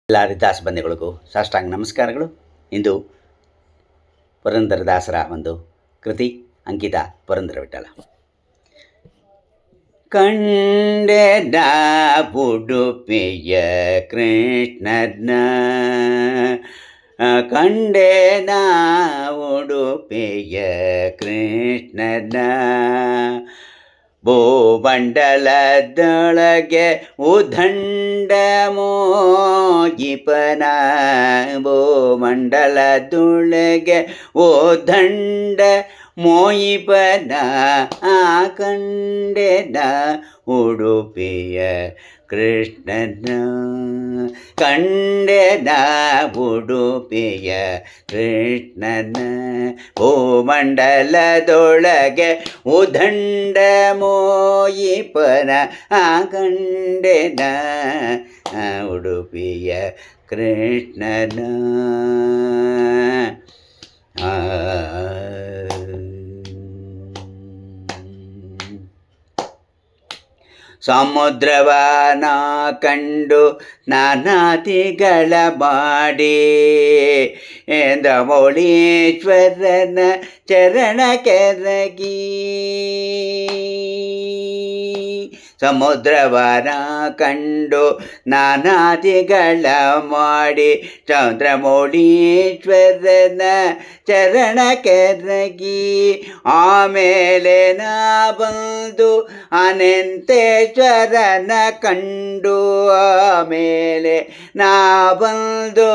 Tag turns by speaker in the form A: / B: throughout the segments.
A: ಎಲ್ಲ ಹರಿದಾಸ ಬಂಧುಗಳಿಗೂ ಸಾಷ್ಟಾಂಗ ನಮಸ್ಕಾರಗಳು. ಇಂದು ಪುರಂದರದಾಸರ ಒಂದು ಕೃತಿ ಅಂಕಿತ ಪುರಂದರ ವಿಠಲ. ಕಂಡೆದ ಉಡುಪಿಯ ಕೃಷ್ಣನ, ಕಂಡೆದ ಉಡುಪಿಯ ಕೃಷ್ಣನ, ಭೂಮಂಡಲದೊಳಗೆ ಉದಂಡ ಮೋಜಿಪನ, ಭೂಮಂಡಲದೊಳಗೆ ಉದಂಡ ಮೋಯಿಪನ, ಕಂಡೆನ ಉಡುಪಿಯ ಕೃಷ್ಣನ, ಕಂಡೆನ ಉಡುಪಿಯ ಕೃಷ್ಣನ, ಭೂಮಂಡಲದೊಳಗೆ ಉದಂಡ ಮೋಯಿಪನ, ಕಂಡೆನ ಉಡುಪಿಯ ಕೃಷ್ಣನ. ಸಮುದ್ರವನ ಕಂಡು ನಾನಾದಿಗಳ ಮಾಡಿ, ಎಂದಮೌಳೀಶ್ವರನ ಚರಣ ಕೆರಗಿ, ಸಮುದ್ರವನ ಕಂಡು ನಾನಾದಿಗಳ ಮಾಡಿ, ಚಂದ್ರಮೌಳೀಶ್ವರನ ಚರಣ ಕೆರಗಿ, ಆಮೇಲೆ ನಾ ಬಂದು ಅನಂತೇಶ್ವರನ ಕಂಡು, ಆಮೇಲೆ ನಾ ಬಂದು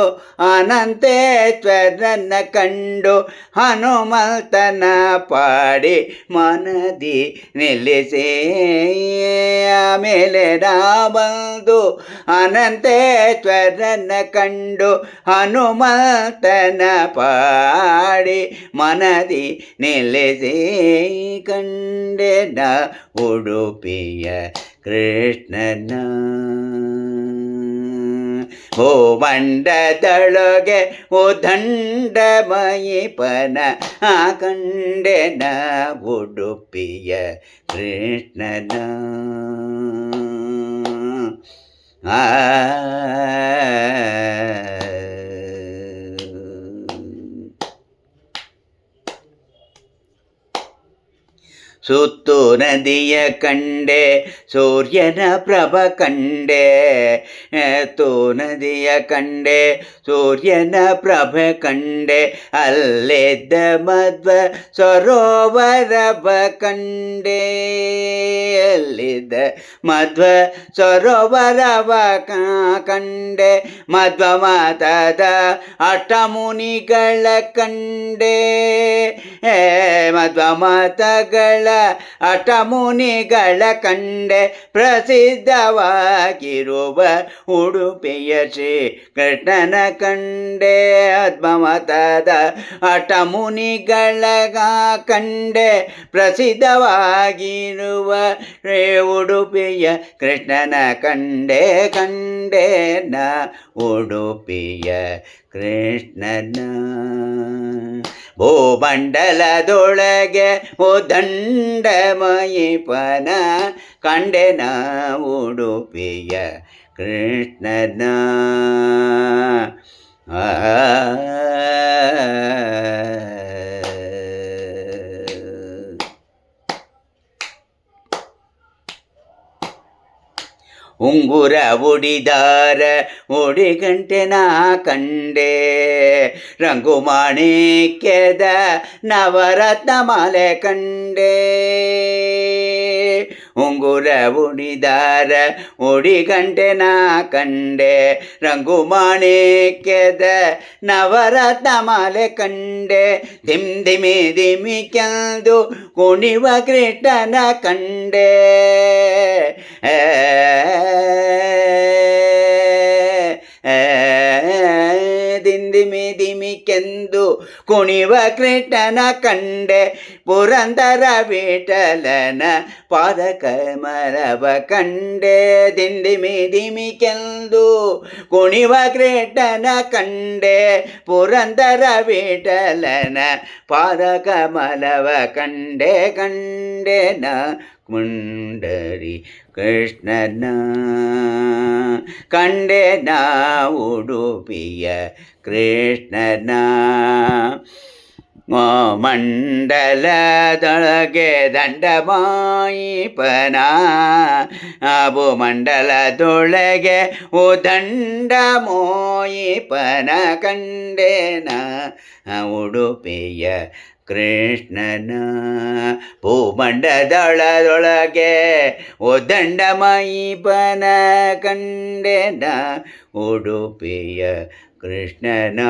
A: ಅನಂತೇಶ್ವರನ ಕಂಡು, ಹನುಮಂತನ ಪಾಡಿ ಮನದಿ ನಿಲ್ಲಿಸೇ, ಆಮೇಲೆ ನಾ ಬಂದು ಅನಂತೇಶ್ವರನ ಕಂಡು, ಹನುಮಂತನ ಪಾಡಿ ಮನದಿ ನಿಲ್ಲಿಸಿ, ಕಂಡೆನ ಉಡುಪಿಯ ಕೃಷ್ಣನ, ಭೂಮಂಡಲದೊಳಗೆ ಉದಂಡ ಮಯಿಪನ, ಕಂಡೆನ ಉಡುಪಿಯ ಕೃಷ್ಣನ. ಸುತ್ತು ನದಿಯ ಕಂಡೆ ಸೂರ್ಯನ ಪ್ರಭ ಕಂಡೆ, ತು ನದಿಯ ಕಂಡೆ ಸೂರ್ಯನ ಪ್ರಭ ಕಂಡೆ, ಅಲ್ಲಿದ್ದ ಮಧ್ವ ಸರೋವರವ ಕಂಡೆ, ಅಲ್ಲಿದ್ದ ಮಧ್ವ ಸರೋವರವ ಕಂಡೆ, ಮಧ್ವ ಮಾತದ ಅಷ್ಟಮುನಿಗಳ ಕಂಡೆ, ಮಧ್ವ ಮಾತಗಳ ಅಷ್ಟಮುನಿಗಳ ಕಂಡೆ, ಪ್ರಸಿದ್ಧವಾಗಿರುವ ಉಡುಪಿಯ ಶ್ರೀ ಕೃಷ್ಣನ ಕಂಡೆ, ಮತದ ಅಷ್ಟಮುನಿಗಳ ಕಂಡೆ, ಪ್ರಸಿದ್ಧವಾಗಿರುವ ಉಡುಪಿಯ ಕೃಷ್ಣನ ಕಂಡೆ, ಕಂಡೆನ ಉಡುಪಿಯ ಕೃಷ್ಣನ. ಭೂಮಂಡಲದೊಳಗೆ ಉದಂಡ ಮಯಿಪನ, ಕಂಡೆನ ಉಡುಪಿಯ ಕೃಷ್ಣನ. ಉಂಗುರ ಉಡಿದಾರ ಉಡಿಗಂಟೆ ನಾ ಕಂಡೆ, ರಂಗು ಮಾಣಿಕ್ಯದ ನವರತ್ನ ಮಾಲೆ ಕಂಡೆ, ಉಂಗುರ ಉಡಿದಾರ ಉಡಿಗಂಟೆ ನಾ ಕಂಡೆ, ರಂಗು ಮಾಣಿಕ್ಯದ ನವರತ್ನ ಮಾಲೆ ಕಂಡೆ, ಧಿಮ್ ಧಿಮಿ ಧಿಮಿ ಕೆಂದು ಕುಣಿವ ಕೃಷ್ಣನ ಕಂಡೆ, ದಿಂದಿಮಿ ದಿಮಿಕೆಂದು ಕುಣಿವ ಕೃಷ್ಣನ ಕಂಡೆ, ಪುರಂದರ ವಿಠಲನ ಪಾದ ಕಮಲವ ಕಂಡೆ, ದಿಂದಿಮಿ ದಿಮಿಕೆಂದು ಕುಣಿವ ಕೃಷ್ಣನ ಕಂಡೆ, ಪುರಂದರ ವಿಠಲನ ಪಾದ ಕಮಲವ ಕಂಡೆ, ಕಂಡೆನ ಮುಂಡರಿ ಕೃಷ್ಣನ ಕಂಡೆನ ಉಡುಪಿಯ ಕೃಷ್ಣನ ಮಂಡಲದೊಳಗೆ ದಂಡಮಾಯಿಪನ ಮಂಡಲದೊಳಗೆ ದಂಡ ಮೋಯಿಪನ ಕಂಡೆನ ಉಡುಪಿಯ ಕೃಷ್ಣನ ಭೂಮಂಡದೊಳಗೆ ದಂಡಮಯಿಪನ ಕಂಡೆನ ಉಡುಪಿಯ ಕೃಷ್ಣನ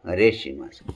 A: ಹರೇ ಶ್ರೀನಿವಾಸ.